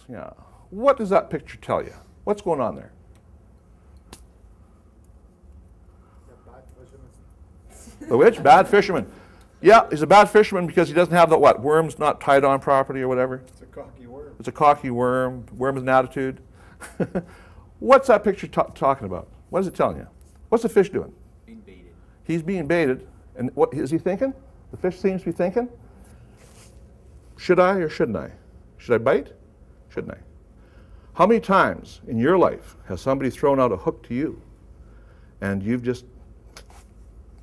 Yeah. What does that picture tell you? What's going on there? The which? Bad fisherman. Yeah, he's a bad fisherman because he doesn't have the what? Worm's not tied on properly or whatever? It's a cocky worm. It's a cocky worm. Worm with an attitude. What's that picture talking about? What is it telling you? What's the fish doing? Being baited. He's being baited. And what is he thinking? The fish seems to be thinking, should I or shouldn't I? Should I bite? Shouldn't I? How many times in your life has somebody thrown out a hook to you and you've just,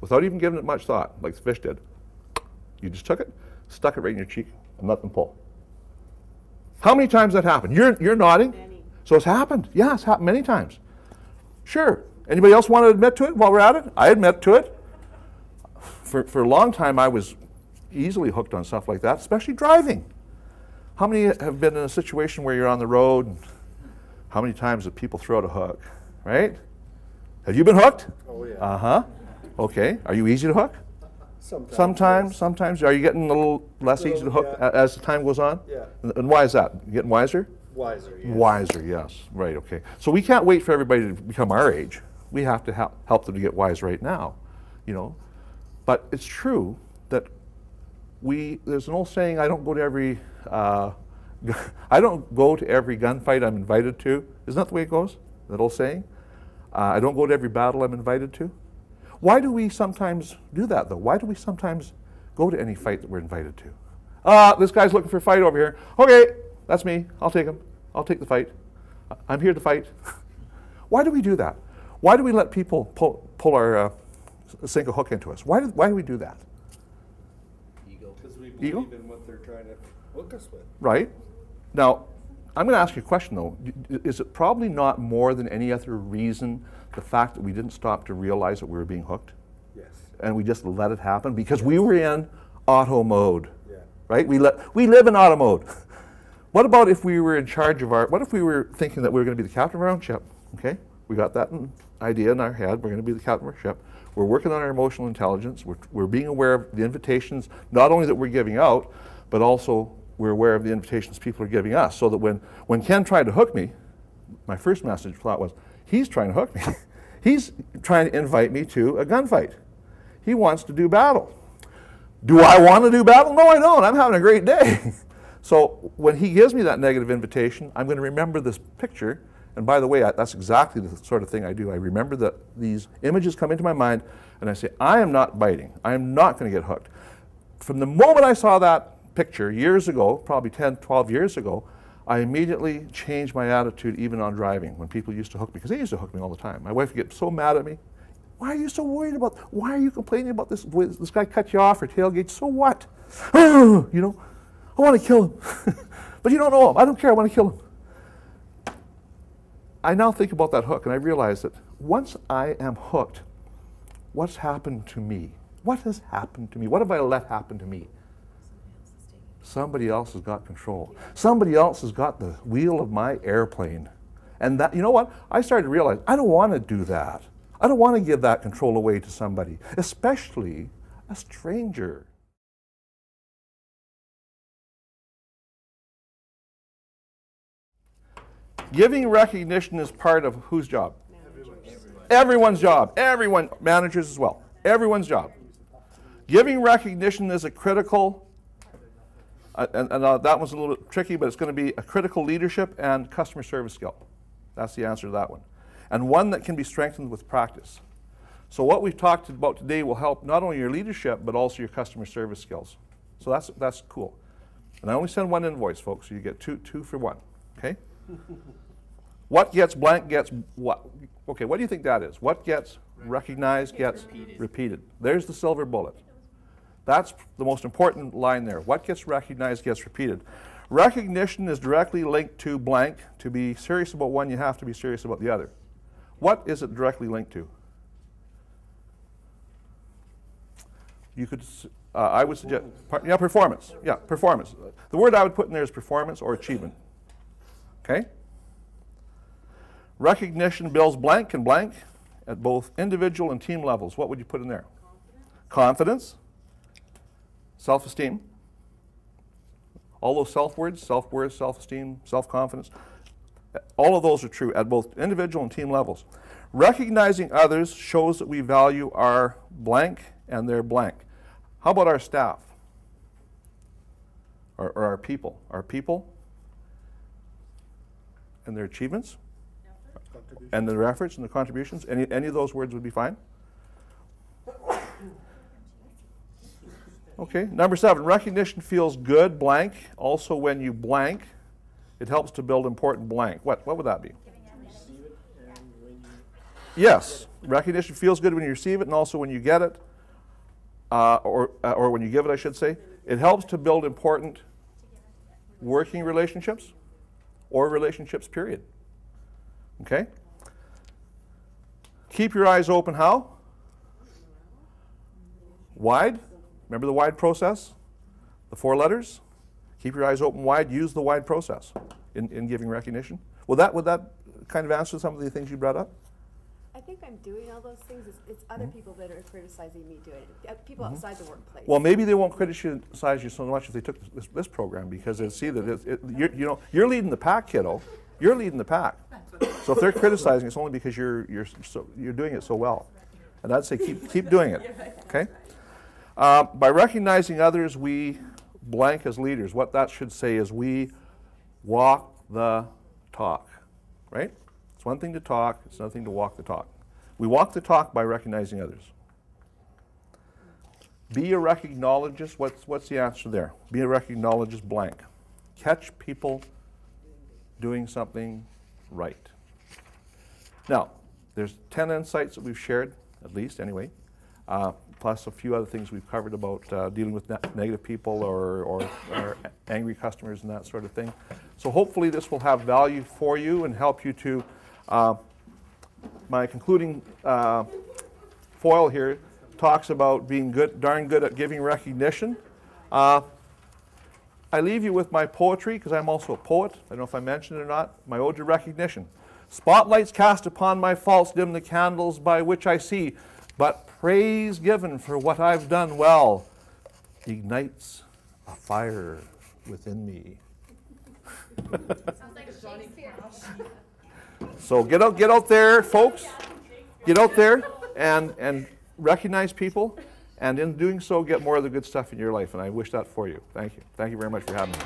without even giving it much thought, like the fish did, you just took it, stuck it right in your cheek, and let them pull? How many times that happened? You're nodding. Many. So it's happened. Yeah, it's happened many times. Sure. Anybody else want to admit to it while we're at it? I admit to it. For a long time, I was easily hooked on stuff like that, especially driving. How many have been in a situation where you're on the road, and how many times have people throw out a hook, right? Have you been hooked? Oh, yeah. Uh-huh. Okay. Are you easy to hook? Sometimes. Yes. Sometimes. Are you getting a little less easy to hook yeah. as the time goes on? Yeah. And why is that? You getting wiser? Wiser, yes. Wiser, yes. Right, okay. So we can't wait for everybody to become our age. We have to help them to get wise right now, you know. But it's true that there's an old saying, I don't go to every gunfight I'm invited to. Isn't that the way it goes? That old saying? I don't go to every battle I'm invited to. Why do we sometimes do that, though? Why do we sometimes go to any fight that we're invited to? This guy's looking for a fight over here. Okay, that's me. I'll take him. I'll take the fight. I'm here to fight. Why do we do that? Why do we let people pull our sink a hook into us? Why do we do that? Ego. Because we Ego? believe in what they're trying to hook us with. Right. Now, I'm going to ask you a question, though. Is it probably not more than any other reason the fact that we didn't stop to realize that we were being hooked? Yes. And we just let it happen because we were in auto mode, Yeah. right? We live in auto mode. What about if we were in charge of what if we were thinking that we were going to be the captain of our own ship, okay? We got that idea in our head, we're going to be the captain of our ship. We're working on our emotional intelligence, we're being aware of the invitations, not only that we're giving out, but also we're aware of the invitations people are giving us, so that when Ken tried to hook me, my first message thought was, he's trying to hook me. He's trying to invite me to a gunfight. He wants to do battle. Do I want to do battle? No, I don't. I'm having a great day. So when he gives me that negative invitation, I'm going to remember this picture. And by the way, that's exactly the sort of thing I do. I remember that these images come into my mind, and I say, I am not biting. I am not going to get hooked. From the moment I saw that picture years ago, probably 10, 12 years ago, I immediately changed my attitude even on driving when people used to hook me, because they used to hook me all the time. My wife would get so mad at me. Why are you so worried about, why are you complaining about this? This guy cut you off or tailgate, so what? You know, I want to kill him. But you don't know him. I don't care, I want to kill him. I now think about that hook and I realize that once I am hooked, what's happened to me? What has happened to me? What have I let happen to me? Somebody else has got control. Somebody else has got the wheel of my airplane. And that, you know what? I started to realize I don't want to do that. I don't want to give that control away to somebody, especially a stranger. Giving recognition is part of whose job? Everyone's job. Everyone, managers as well. Everyone's job. Giving recognition is a critical, that one's a little bit tricky, but it's going to be a critical leadership and customer service skill. That's the answer to that one. And one that can be strengthened with practice. So what we've talked about today will help not only your leadership, but also your customer service skills. So that's cool. And I only send one invoice, folks, so you get two for one, okay? What gets blank gets what? Okay, what do you think that is? What gets recognized gets repeated. There's the silver bullet. That's the most important line there. What gets recognized gets repeated. Recognition is directly linked to blank. To be serious about one, you have to be serious about the other. What is it directly linked to? You could, I would suggest, performance. Yeah, performance. The word I would put in there is performance or achievement. Okay? Recognition builds blank and blank at both individual and team levels. What would you put in there? Confidence. Self-esteem. All those self-words, self-worth, self-esteem, self-confidence, all of those are true at both individual and team levels. Recognizing others shows that we value our blank and their blank. How about our staff? Or our people? Our people and their achievements? And their efforts and their contributions? Any of those words would be fine? Okay, number 7, recognition feels good, blank. Also when you blank, it helps to build important blank. What would that be? Receive it and when you Yes, recognition feels good when you receive it and also when you get it, or when you give it, I should say. It helps to build important working relationships or relationships, period. Okay? Keep your eyes open how? Wide. Remember the wide process? The 4 letters? Keep your eyes open wide. Use the wide process in giving recognition. Would that kind of answer some of the things you brought up? I think I'm doing all those things. It's other people that are criticizing me doing it. People outside the workplace. Well, maybe they won't criticize you so much if they took this program, because they see that you're leading the pack, kiddo. You're leading the pack. So if they're criticizing, it's only because you're doing it so well. And I'd say keep doing it. Okay. By recognizing others, we blank as leaders. What that should say is we walk the talk. Right? It's one thing to talk. It's another thing to walk the talk. We walk the talk by recognizing others. Be a recognologist. What's the answer there? Be a recognologist blank. Catch people doing something right. Now, there's 10 insights that we've shared, at least anyway, plus a few other things we've covered about dealing with negative people or angry customers and that sort of thing. So hopefully this will have value for you and help you to, my concluding foil here talks about being darn good at giving recognition. I leave you with my poetry, because I'm also a poet. I don't know if I mentioned it or not. My ode to recognition. Spotlights cast upon my faults dim the candles by which I see, but praise given for what I've done well ignites a fire within me. Sounds like Shakespeare. So get out there, folks. Get out there and recognize people, and in doing so, get more of the good stuff in your life. And I wish that for you. Thank you. Thank you very much for having me.